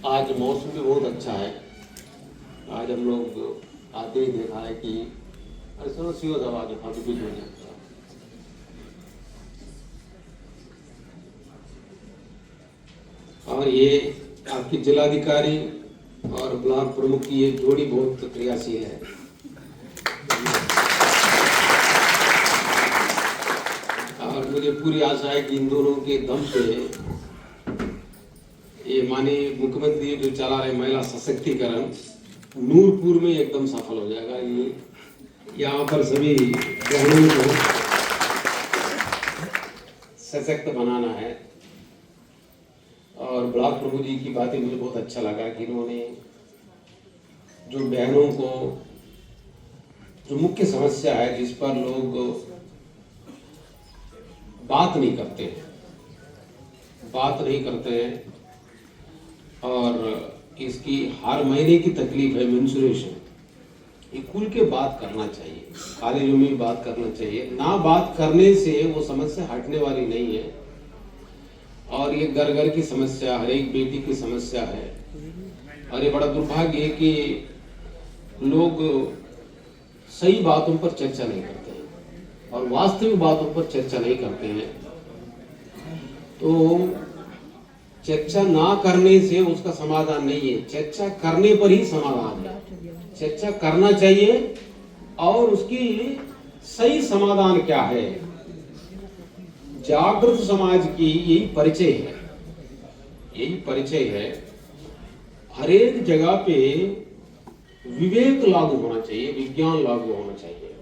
आज मौसम भी बहुत अच्छा है। आज हम लोग आते ही देखा है कि ऐसा सीओ दवा के फादू भी हो जाता है। और ये आपकी जिलाधिकारी और ब्लॉक प्रमुख की ये जोड़ी बहुत क्रियाशील है। और मुझे पूरी आशा है कि इन दोनों के दम पे ये माननीय मुख्यमंत्री जो चला रहे महिला सशक्तिकरण नूरपुर में एकदम सफल हो जाएगा। ये यहाँ पर सभी बहनों को सशक्त बनाना है। और ब्लॉक प्रभु जी की बातें मुझे बहुत अच्छा लगा कि इन्होंने जो बहनों को जो मुख्य समस्या है जिस पर लोग बात नहीं करते हैं और इसकी हर महीने की तकलीफ है मेंस्ट्रुएशन, ये खुल के बात करना चाहिए, कॉलेजों में भी बात करना चाहिए। ना बात करने से वो समस्या हटने वाली नहीं है। और ये घर घर की समस्या, हर एक बेटी की समस्या है। और ये बड़ा दुर्भाग्य है कि लोग सही बातों पर चर्चा नहीं करते हैं और वास्तविक बातों पर चर्चा नहीं करते हैं। तो चर्चा ना करने से उसका समाधान नहीं है, चर्चा करने पर ही समाधान है। चर्चा करना चाहिए और उसकी सही समाधान क्या है। जागृत समाज की यही परिचय है। हर एक जगह पे विवेक लागू होना चाहिए, विज्ञान लागू होना चाहिए।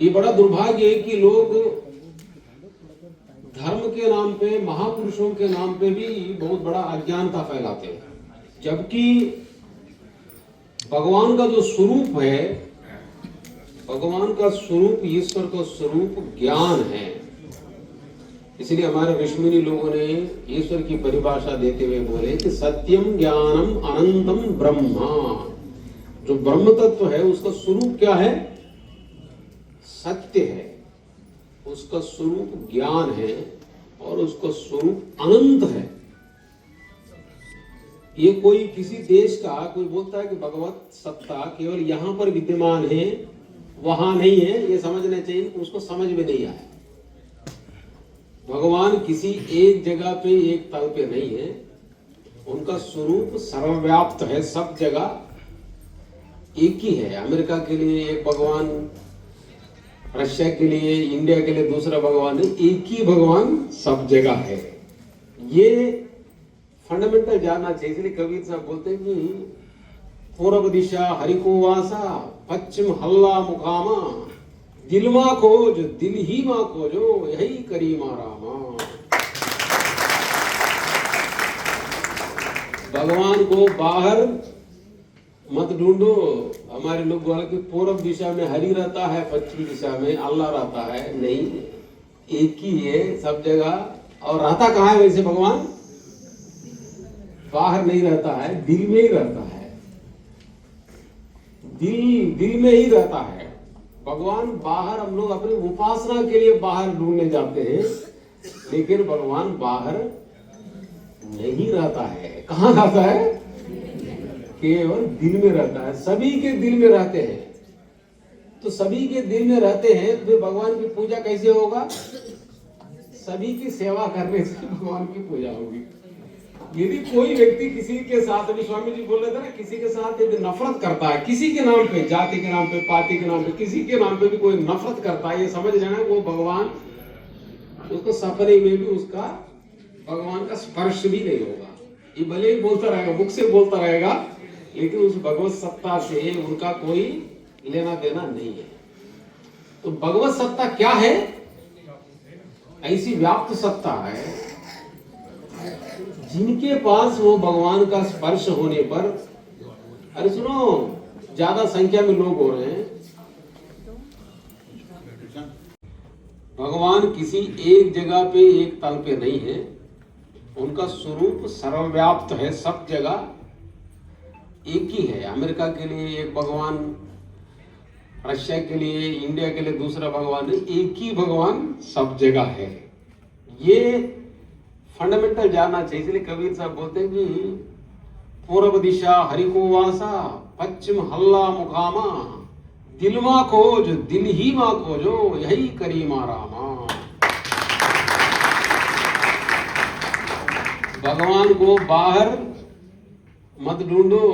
ये बड़ा दुर्भाग्य है कि लोग धर्म के नाम पे, महापुरुषों के नाम पे भी बहुत बड़ा अज्ञानता फैलाते हैं, जबकि भगवान का जो स्वरूप है, भगवान का स्वरूप, ईश्वर का स्वरूप ज्ञान है। इसलिए हमारे ऋषिमुनि लोगों ने ईश्वर की परिभाषा देते हुए बोले कि सत्यम ज्ञानम अनंतम ब्रह्मा। जो ब्रह्म तत्व है उसका स्वरूप क्या है? सत्य है, उसका स्वरूप ज्ञान है और उसका स्वरूप अनंत है। ये कोई किसी देश का कोई बोलता है कि भगवत सत्ता केवल यहां पर विद्यमान है, वहां नहीं है, ये समझना चाहिए कि उसको समझ में नहीं आया। भगवान किसी एक जगह पे, एक तल पे नहीं है, उनका स्वरूप सर्वव्याप्त है, सब जगह एक ही है। अमेरिका के लिए एक भगवान, रशिया के लिए, इंडिया के लिए दूसरा भगवान है, एक ही भगवान सब जगह है। ये फंडामेंटल जानना चाहिए। इसलिए कबीर साहब बोलते हैं कि पूर्व दिशा हरिको वासा, पश्चिम हल्ला मुकामा, दिल मां खोज दिल ही मां खोजो, यही करी मारामा। भगवान को बाहर मत ढूंढो। हमारे लोग बोले कि पूर्व दिशा में हरि रहता है, पश्चिम दिशा में अल्लाह रहता है। नहीं, एक ही है सब जगह। और रहता कहाँ है वैसे भगवान? बाहर नहीं रहता है, दिल में ही रहता है। दिल में ही रहता है भगवान। बाहर हम लोग अपनी उपासना के लिए बाहर ढूंढने जाते हैं, लेकिन भगवान बाहर नहीं रहता है। कहाँ रहता है? केवल दिल में रहता है। सभी के दिल में रहते हैं। तो सभी के दिल में रहते हैं तो भगवान की पूजा कैसे होगा? सभी की सेवा करने से भगवान की पूजा होगी। यदि कोई व्यक्ति किसी के साथ, अभी स्वामी जी बोल रहे थे ना, किसी के साथ यदि नफरत करता है, किसी के नाम पे, जाति के नाम पे, पार्टी के नाम पे, किसी के नाम पे भी कोई नफरत करता है, ये समझ लेना वो भगवान, उसको सपने में भी उसका भगवान का स्पर्श भी नहीं होगा। ये भले ही बोलता रहेगा, मुख से बोलता रहेगा, लेकिन उस भगवत सत्ता से उनका कोई लेना देना नहीं है। तो भगवत सत्ता क्या है? ऐसी व्याप्त सत्ता है जिनके पास वो भगवान का स्पर्श होने पर, अरे सुनो, ज्यादा संख्या में लोग हो रहे हैं। भगवान किसी एक जगह पे, एक तल पे नहीं है, उनका स्वरूप सर्वव्याप्त है, सब जगह एक ही है। अमेरिका के लिए एक भगवान, रशिया के लिए, इंडिया के लिए दूसरा भगवान है, एक ही भगवान सब जगह है। ये फंडामेंटल जानना चाहिए। इसलिए कबीर साहब बोलते हैं कि पूर्व दिशा हरि को वासा, पश्चिम हल्ला मुकामा, दिल मा खोज दिल ही मा खोजो, यही करी मारामा। भगवान को बाहर मत ढूंढो।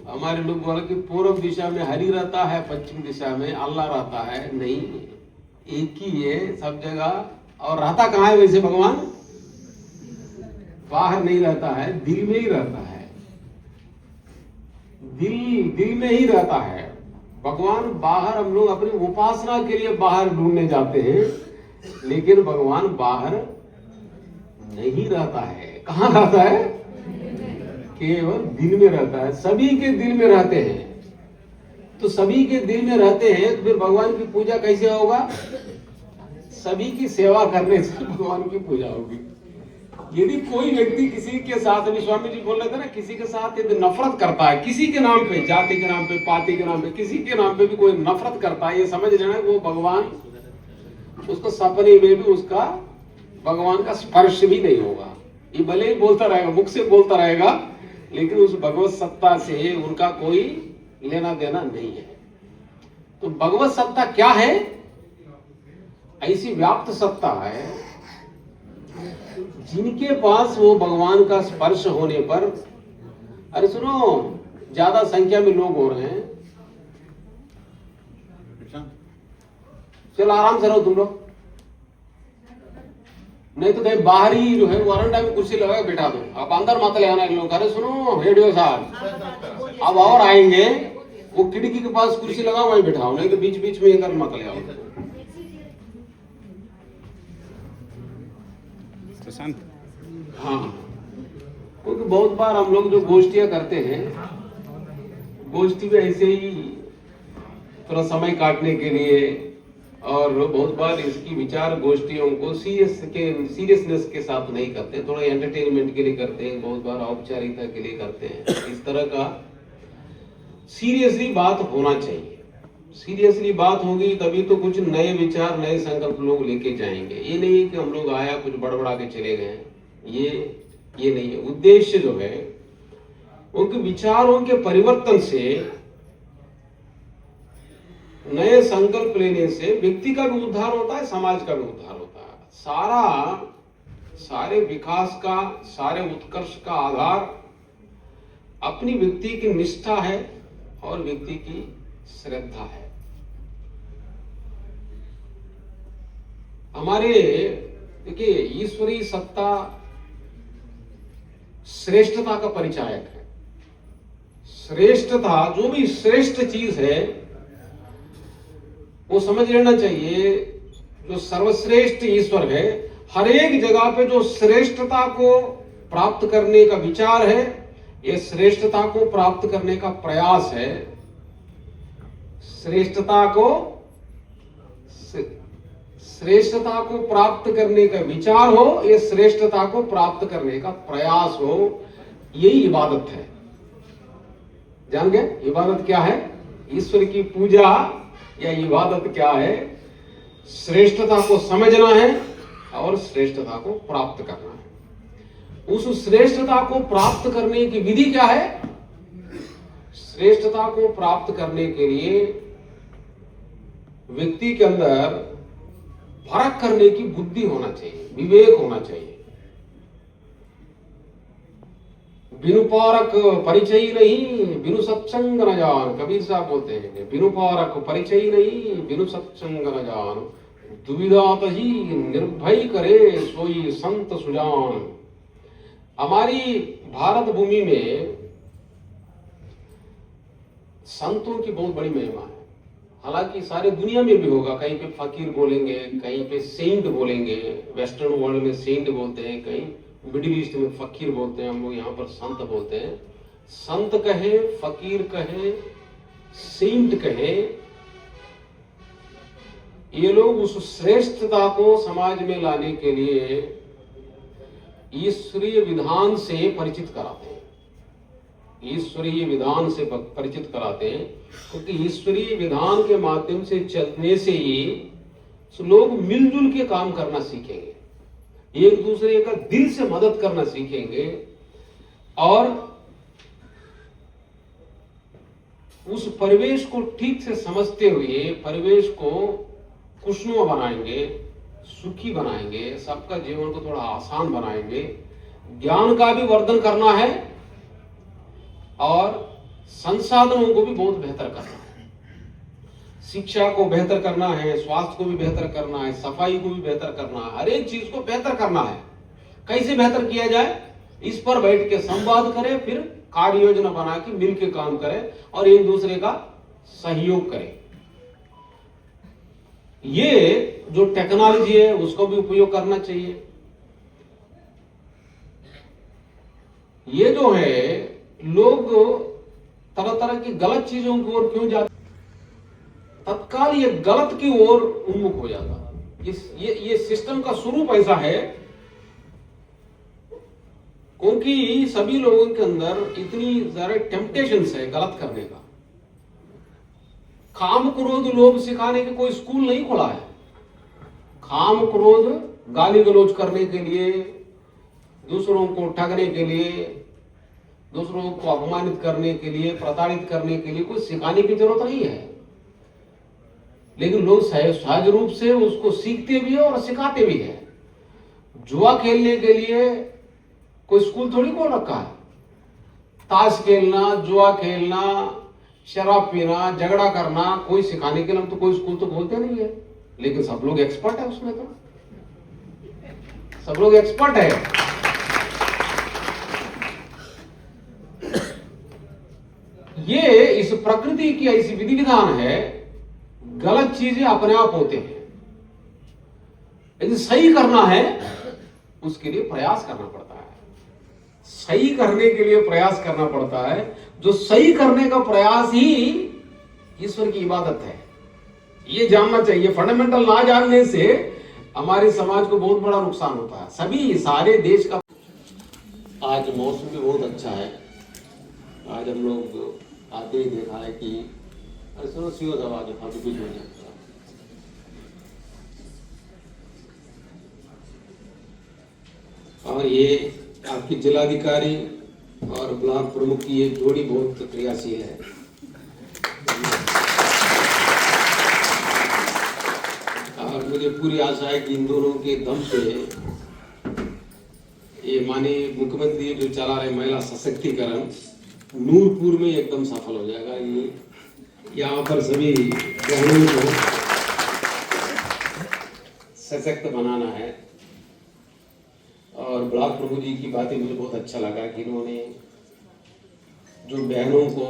हमारे लोग बोले कि पूर्व दिशा में हरि रहता है, पश्चिम दिशा में अल्लाह रहता है। नहीं, एक ही है सब जगह। और रहता कहाँ है वैसे भगवान? बाहर नहीं रहता है, दिल में ही रहता है। दिल में ही रहता है भगवान। बाहर हम लोग अपनी उपासना के लिए बाहर ढूंढने जाते हैं, लेकिन भगवान बाहर नहीं रहता है। कहाँ रहता है? केवल दिल में रहता है। सभी के दिल में रहते हैं। तो सभी के दिल में रहते हैं तो फिर भगवान की पूजा कैसे होगा? सभी की सेवा करने से भगवान की पूजा होगी। यदि कोई व्यक्ति किसी के साथ, अभी स्वामी जी बोल रहे थे ना, किसी के साथ यदि नफरत करता है, किसी के नाम पे, जाति के नाम पे, पाति के नाम पे, किसी के नाम पे भी कोई नफरत करता है, ये समझ लेना वो भगवान, उसको सपने में भी उसका भगवान का स्पर्श भी नहीं होगा। ये भले ही बोलता रहेगा, मुख से बोलता रहेगा, लेकिन उस भगवत सत्ता से उनका कोई लेना देना नहीं है। तो भगवत सत्ता क्या है? ऐसी व्याप्त सत्ता है जिनके पास वो भगवान का स्पर्श होने पर, अरे सुनो, ज्यादा संख्या में लोग हो रहे हैं, चलो आराम से रहो तुम लोग, नहीं तो कहीं बाहर ही जो है वारंडा में कुर्सी लगा बैठा दो, अब अंदर मत ले आना लोग। अरे सुनो रेडियो साहब, अब और आएंगे, वो खिड़की के पास कुर्सी लगा वहीं बैठाओ, नहीं तो बीच बीच में इधर मत ले आओ। हाँ, क्योंकि बहुत बार हम लोग जो गोष्ठियां करते हैं, गोष्ठी में ऐसे ही थोड़ा समय काटने के लिए, और बहुत बार इसकी विचार गोष्ठियों को सीरियसनेस के साथ नहीं करते, थोड़ा एंटरटेनमेंट के लिए करते हैं, बहुत बार औपचारिकता के लिए करते हैं। इस तरह का सीरियसली बात होना चाहिए। सीरियसली बात होगी तभी तो कुछ नए विचार, नए संकल्प लोग लेके जाएंगे। ये नहीं कि हम लोग आया कुछ बड़बड़ा के चले गए, ये नहीं है। उद्देश्य जो है उनके विचारों के परिवर्तन से, नए संकल्प लेने से व्यक्ति का भी उद्धार होता है, समाज का भी उद्धार होता है। सारे विकास का, सारे उत्कर्ष का आधार अपनी व्यक्ति की निष्ठा है और व्यक्ति की श्रद्धा है। हमारे देखिए, ईश्वरीय सत्ता श्रेष्ठता का परिचायक है। श्रेष्ठता, जो भी श्रेष्ठ चीज है वो समझ लेना चाहिए, जो सर्वश्रेष्ठ ईश्वर है, हर एक जगह पे जो श्रेष्ठता को प्राप्त करने का विचार है, ये श्रेष्ठता को प्राप्त करने का प्रयास है। श्रेष्ठता को प्राप्त करने का विचार हो, ये श्रेष्ठता को प्राप्त करने का प्रयास हो, यही इबादत है। जान गए इबादत क्या है? ईश्वर की पूजा या इबादत क्या है? श्रेष्ठता को समझना है और श्रेष्ठता को प्राप्त करना है। उस श्रेष्ठता को प्राप्त करने की विधि क्या है? श्रेष्ठता को प्राप्त करने के लिए व्यक्ति के अंदर फर्क करने की बुद्धि होना चाहिए, विवेक होना चाहिए। बिनु पारक परिचय नहीं, बिनु सत्संग न जान। कबीर साहब बोलते हैं, बिनु पारक परिचय नहीं, बिनु सत्संग न जान। दुविधात ही निर्भय करे, सोई संत सुजान। हमारी भारत भूमि में संतों की बहुत बड़ी महिमा है। हालांकि सारी दुनिया में भी होगा, कहीं पे फकीर बोलेंगे, कहीं पे सेंट बोलेंगे, वेस्टर्न वर्ल्ड में सेंट बोलते हैं, कहीं मिडिल ईस्ट में फकीर बोलते हैं, हम लोग यहाँ पर संत बोलते हैं। संत कहे, फकीर कहे, सेंट कहे, ये लोग उस श्रेष्ठता को समाज में लाने के लिए ईश्वरीय विधान से परिचित कराते हैं। ईश्वरीय विधान से परिचित कराते हैं, क्योंकि ईश्वरीय विधान के माध्यम से चलने से ही लोग मिलजुल के काम करना सीखेंगे। एक दूसरे का दिल से मदद करना सीखेंगे और उस परिवेश को ठीक से समझते हुए परिवेश को खुशनुमा बनाएंगे, सुखी बनाएंगे, सबका जीवन को थोड़ा आसान बनाएंगे। ज्ञान का भी वर्धन करना है और संसाधनों को भी बहुत बेहतर करना है। शिक्षा को बेहतर करना है, स्वास्थ्य को भी बेहतर करना है, सफाई को भी बेहतर करना है, हर एक चीज को बेहतर करना है। कैसे बेहतर किया जाए, इस पर बैठ के संवाद करें, फिर कार्य योजना बना के मिलकर काम करें और एक दूसरे का सहयोग करें। ये जो टेक्नोलॉजी है उसको भी उपयोग करना चाहिए। ये जो है लोग तरह तरह की गलत चीजों की ओर क्यों जाते, तत्काल ये गलत की ओर उन्मुख हो जाता। ये सिस्टम का स्वरूप ऐसा है क्योंकि सभी लोगों के अंदर इतनी ज्यादा टेम्पटेशंस है गलत करने का। काम क्रोध लोभ सिखाने के कोई स्कूल नहीं खुला है। काम क्रोध गाली गलौज करने के लिए, दूसरों को ठगने के लिए, दूसरों को अपमानित करने के लिए, प्रताड़ित करने के लिए कोई सिखाने की जरूरत नहीं है। लेकिन लोग सहज रूप से उसको सीखते भी है और सिखाते भी है। जुआ खेलने के लिए कोई स्कूल थोड़ी खोल रखा है। ताश खेलना, जुआ खेलना, शराब पीना, झगड़ा करना कोई सिखाने के लिए तो कोई स्कूल तो खोलते नहीं है। लेकिन सब लोग एक्सपर्ट है उसमें, तो सब लोग एक्सपर्ट है। ये इस प्रकृति की ऐसी विधि विधान है, गलत चीजें अपने आप होते हैं। यदि सही करना है उसके लिए प्रयास करना पड़ता है। सही करने के लिए प्रयास करना पड़ता है। जो सही करने का प्रयास ही ईश्वर की इबादत है, ये जानना चाहिए। फंडामेंटल ना जानने से हमारे समाज को बहुत बड़ा नुकसान होता है। सभी सारे देश का आज मौसम भी बहुत अच्छा है। आज हम लोग आते ही देखा है कि सुनो सीओ आवाज कुछ हो जाता है। और ये आपकी जिलाधिकारी और ब्लॉक प्रमुख की ये जोड़ी बहुत क्रियाशील है। और मुझे पूरी आशा है कि इन दोनों के दम पे ये माननीय मुख्यमंत्री जो चला रहे महिला सशक्तिकरण नूरपुर में एकदम सफल हो जाएगा। ये यहाँ पर सभी बहनों को सशक्त बनाना है। और ब्लॉक प्रमुख जी की बातें मुझे बहुत अच्छा लगा कि इन्होंने जो बहनों को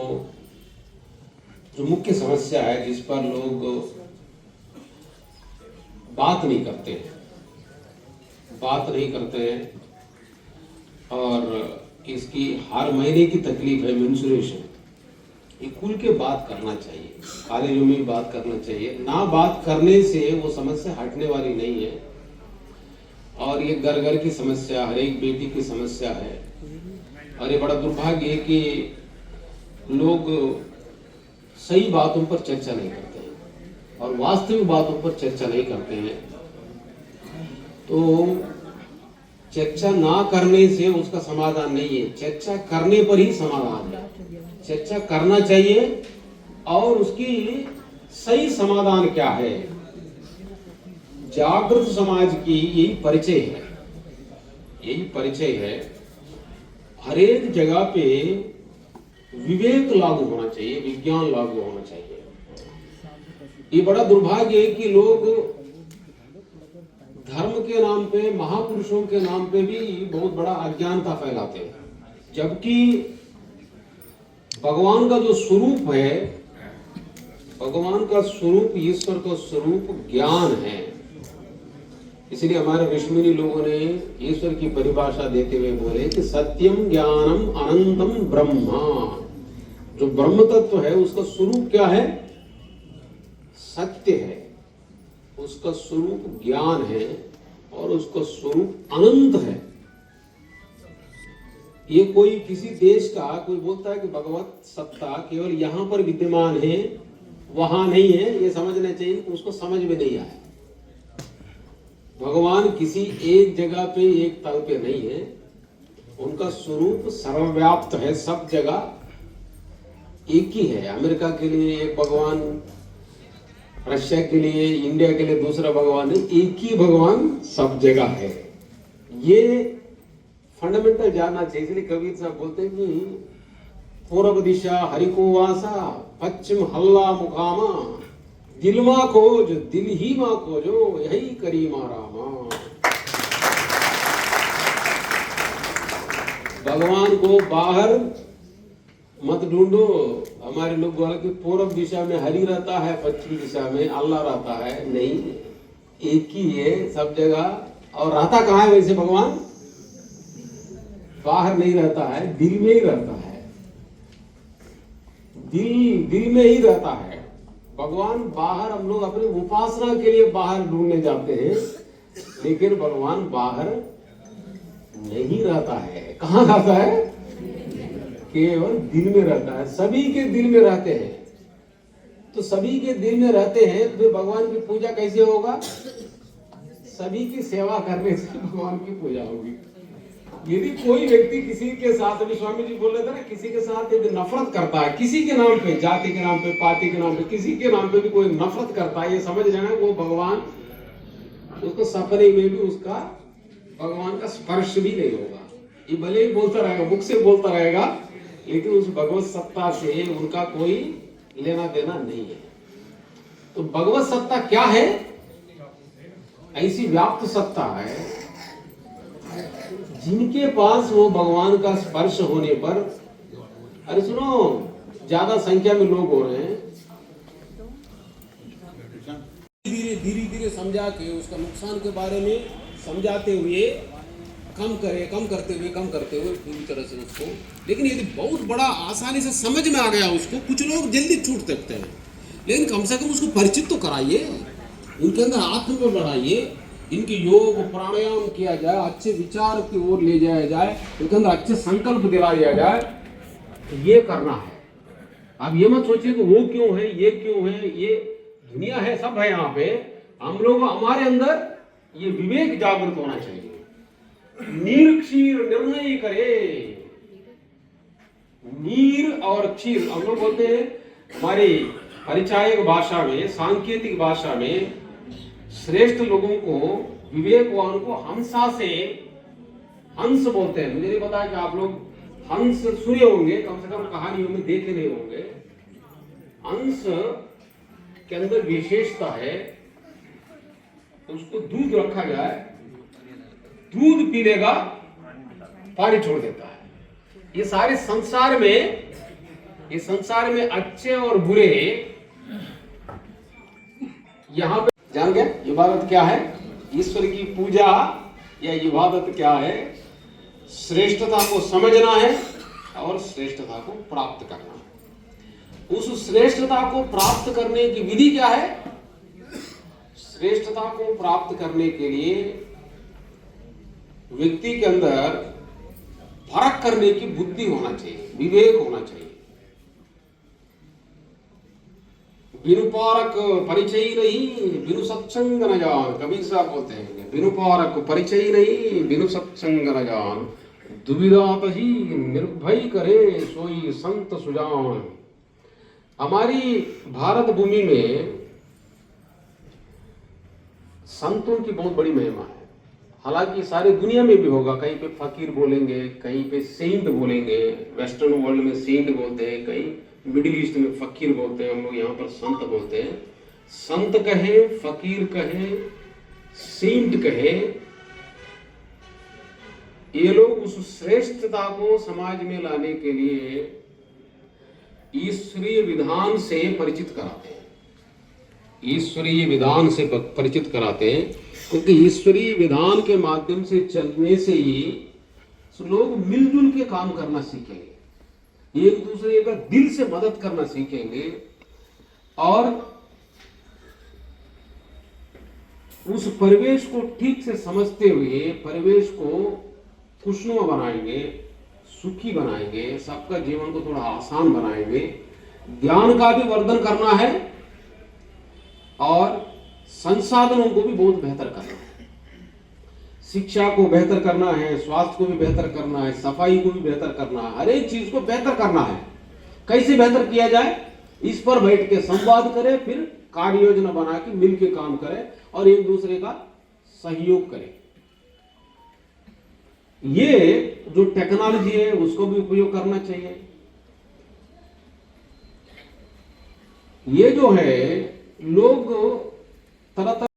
जो मुख्य समस्या है जिस पर लोग बात नहीं करते हैं और इसकी हर महीने की तकलीफ है मेंस्ट्रुएशन, ये खुल के बात करना चाहिए। कॉलेजों में बात करना चाहिए। ना बात करने से वो समस्या हटने वाली नहीं है। और ये घर घर की समस्या, हर एक बेटी की समस्या है। और ये बड़ा दुर्भाग्य है कि लोग सही बातों पर चर्चा नहीं करते हैं और वास्तविक बातों पर चर्चा नहीं करते हैं। तो चर्चा ना करने से उसका समाधान नहीं है, चर्चा करने पर ही समाधान है। चर्चा करना चाहिए और उसकी सही समाधान क्या है। जागृत समाज की यही परिचय है। हर एक जगह पे विवेक लागू होना चाहिए, विज्ञान लागू होना चाहिए। ये बड़ा दुर्भाग्य है कि लोग धर्म के नाम पे, महापुरुषों के नाम पे भी बहुत बड़ा अज्ञानता फैलाते हैं। जबकि भगवान का जो स्वरूप है, भगवान का स्वरूप, ईश्वर का स्वरूप ज्ञान है। इसलिए हमारे ऋषिमुनि लोगों ने ईश्वर की परिभाषा देते हुए बोले कि सत्यम ज्ञानम अनंतम ब्रह्मा। जो ब्रह्म तत्व है उसका स्वरूप क्या है? सत्य है। उसका स्वरूप ज्ञान है और उसका स्वरूप अनंत है। ये कोई किसी देश का कोई बोलता है कि भगवत सत्ता केवल यहां पर विद्यमान है, वहां नहीं है, ये समझना चाहिए कि उसको समझ में नहीं आया। भगवान किसी एक जगह पे एक तल पे नहीं है, उनका स्वरूप सर्वव्याप्त है, सब जगह एक ही है। अमेरिका के लिए एक भगवान, रशिया के लिए, इंडिया के लिए दूसरा भगवान है, एक ही भगवान सब जगह है। ये फंडामेंटल जानना चाहिए। इसलिए कबीर साहब बोलते हैं कि पूर्व दिशा हरिको वासा, पश्चिम हल्ला मुकामा, दिल मा खोज दिल ही मा खोजो, यही करी रामा। भगवान को बाहर मत ढूंढो। हमारे लोग बोला कि पूर्व दिशा में हरि रहता है, पश्चिम दिशा में अल्लाह रहता है। नहीं, एक ही है सब जगह। और रहता कहाँ है वैसे भगवान? बाहर नहीं रहता है, दिल में ही रहता है। दिल में ही रहता है भगवान। बाहर हम लोग अपनी उपासना के लिए बाहर ढूंढने जाते हैं, लेकिन भगवान बाहर नहीं रहता है। कहाँ रहता है? केवल दिल में रहता है। सभी के दिल में रहते हैं। तो सभी के दिल में रहते हैं तो भगवान की पूजा कैसे होगा? सभी की सेवा करने से भगवान की पूजा होगी। यदि कोई व्यक्ति किसी के साथ, अभी स्वामी जी बोल रहे थे ना, किसी के साथ यदि नफरत करता है, किसी के नाम पे, जाति के नाम पे, पार्टी के नाम पे, किसी के नाम पे भी कोई नफरत करता है, ये समझ लेना वो भगवान, उसको सपने में भी उसका भगवान का स्पर्श भी नहीं होगा। ये भले ही बोलता रहेगा, मुख से बोलता रहेगा, लेकिन उस भगवत सत्ता से उनका कोई लेना देना नहीं है। तो भगवत सत्ता क्या है? ऐसी व्याप्त सत्ता है जिनके पास वो भगवान का स्पर्श होने पर, अरे सुनो, ज्यादा संख्या में लोग हो रहे हैं, धीरे धीरे धीरे समझा के उसका नुकसान के बारे में समझाते हुए कम करते हुए पूरी तरह से उसको। लेकिन यदि बहुत बड़ा आसानी से समझ में आ गया उसको, कुछ लोग जल्दी छूट सकते हैं, लेकिन कम से कम उसको परिचित तो कराइए, उनके अंदर आत्म में बढ़ाइए, इनके योग प्राणायाम किया जाए, अच्छे विचार की ओर ले जाया जाए, उनके अंदर अच्छे संकल्प दिलाया जाए। ये करना है। अब ये मत सोचिए कि वो क्यों है, ये क्यों है, ये दुनिया है, सब है यहाँ पे। हम लोग, हमारे अंदर ये विवेक जागृत होना चाहिए। नीर निर्णय करे। नीर और क्षीर हम लोग बोलते हैं हमारी परिचायक भाषा में, सांकेतिक भाषा में, श्रेष्ठ लोगों को, विवेकवान को हंसा से, हंस बोलते हैं। मुझे नहीं पता कि आप लोग हंस सुने होंगे, कम से कम कहानियों में देखे नहीं होंगे। हंस के अंदर विशेषता है, उसको दूध रखा जाए, दूध पी लेगा, पानी छोड़ देता है। ये सारे संसार में अच्छे और बुरे, यहां पे जान गए इबादत क्या है? ईश्वर की पूजा या इबादत क्या है? श्रेष्ठता को समझना है और श्रेष्ठता को प्राप्त करना है। उस श्रेष्ठता को प्राप्त करने की विधि क्या है? श्रेष्ठता को प्राप्त करने के लिए व्यक्ति के अंदर फर्क करने की बुद्धि होना चाहिए, विवेक होना चाहिए। बिनु पारक परिचय नहीं, बिनु सत्संग न जान। कबीर साहब बोलते हैं, बिनु पारक परिचय नहीं, बिनु सत्संग न जान। दुविधात ही निर्भय करे, सोई संत सुजान। हमारी भारत भूमि में संतों की बहुत बड़ी महिमा है। हालांकि सारी दुनिया में भी होगा, कहीं पे फकीर बोलेंगे, कहीं पे सेंट बोलेंगे। वेस्टर्न वर्ल्ड में सेंट बोलते हैं, कहीं मिडिल ईस्ट में फकीर बोलते हैं, हम लोग यहाँ पर संत बोलते हैं। संत कहे, फकीर कहे, सेंट कहे, ये लोग उस श्रेष्ठता को समाज में लाने के लिए ईश्वरीय विधान से परिचित कराते हैं। ईश्वरीय विधान से परिचित कराते हैं, क्योंकि ईश्वरीय विधान के माध्यम से चलने से ही लोग मिलजुल के काम करना सीखेंगे, एक दूसरे का दिल से मदद करना सीखेंगे, और उस परिवेश को ठीक से समझते हुए परिवेश को खुशनुमा बनाएंगे, सुखी बनाएंगे, सबका जीवन को थोड़ा आसान बनाएंगे। ज्ञान का भी वर्धन करना है और संसाधनों को भी बहुत बेहतर करना है। शिक्षा को बेहतर करना है, स्वास्थ्य को भी बेहतर करना है, सफाई को भी बेहतर करना है, हर एक चीज को बेहतर करना है। कैसे बेहतर किया जाए, इस पर बैठ के संवाद करें, फिर कार्य योजना बना के मिल के काम करें और एक दूसरे का सहयोग करें। ये जो टेक्नोलॉजी है उसको भी उपयोग करना चाहिए। ये जो है लोग तरह तरह